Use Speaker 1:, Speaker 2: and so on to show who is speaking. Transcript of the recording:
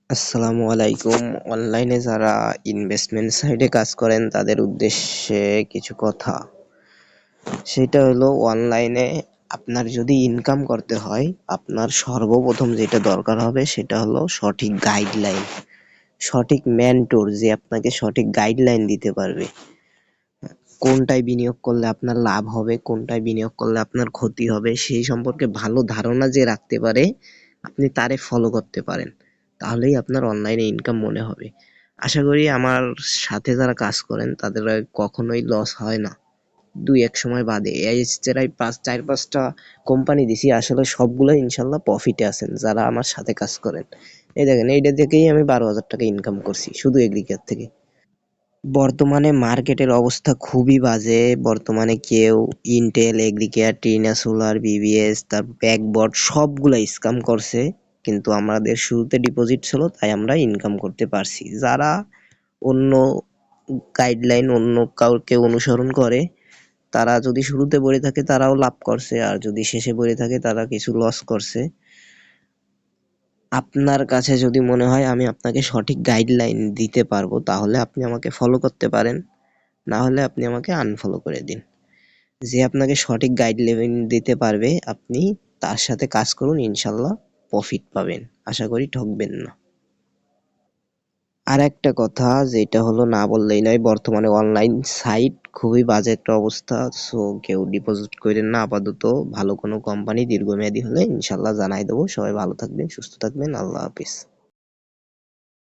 Speaker 1: আসসালামু আলাইকুম। অনলাইনে যারা ইনভেস্টমেন্ট সাইটে কাজ করেন তাদের উদ্দেশ্যে কিছু কথা। সেটা হলো অনলাইনে আপনার যদি ইনকাম করতে হয়, আপনার সর্বপ্রথম যেটা দরকার হবে সেটা হলো সঠিক গাইডলাইন, সঠিক মেন্টর যে আপনাকে সঠিক গাইডলাইন দিতে পারবে। কোনটায় বিনিয়োগ করলে আপনার লাভ হবে, কোনটায় বিনিয়োগ করলে আপনার ক্ষতি হবে সেই সম্পর্কে ভালো ধারণা যে রাখতে পারে, আপনি তারে ফলো করতে পারেন। তাহলেই আপনার অনলাইনে ইনকাম মনে হবে। আশা করি আমার সাথে যারা কাজ করেন তাদের কখনোই লস হয় না। দুই এক সময় বাদে এই প্রায় চার পাঁচটা কোম্পানি দিছি, আসলে সবগুলো ইনশাল্লাহ প্রফিটে আছেন যারা আমার সাথে কাজ করেন। এই দেখেন, এইটা থেকেই আমি 12,000 টাকা ইনকাম করছি শুধু এগ্রিকার থেকে। বর্তমানে মার্কেটের অবস্থা খুবই বাজে। বর্তমানে কেউ Intel, Agricare, Tina solar, BBS, তারপর ব্যাকবট সবগুলা স্ক্যাম করছে। কিন্তু আমাদের শুরুতে ডিপোজিট ছিল তাই আমরা ইনকাম করতে পারছি। যারা অন্য গাইডলাইন অন্য কাউকে অনুসরণ করে তারা যদি শুরুতে পড়ে থাকে তারাও লাভ করছে, আর যদি শেষে পড়ে থাকে তারা কিছু লস করছে। আপনার কাছে যদি মনে হয় আমি আপনাকে সঠিক গাইডলাইন দিতে পারবো তাহলে আপনি আমাকে ফলো করতে পারেন, না হলে আপনি আমাকে আনফলো করে দিন। যে আপনাকে সঠিক গাইডলাইন দিতে পারবে আপনি তার সাথে কাজ করুন, ইনশাল্লাহ প্রফিট পাবেন। আশা করি ঠকবেন না। আর একটা কথা যেটা হলো না বললেই নয়, বর্তমানে অনলাইন সাইট খুবই বাজে একটা অবস্থা। সো কেউ ডিপোজিট করেন না আপাতত। ভালো কোনো কোম্পানি দীর্ঘমেয়াদী হলে ইনশাল্লাহ জানাই দেবো। সবাই ভালো থাকবেন, সুস্থ থাকবেন। আল্লাহ হাফিজ।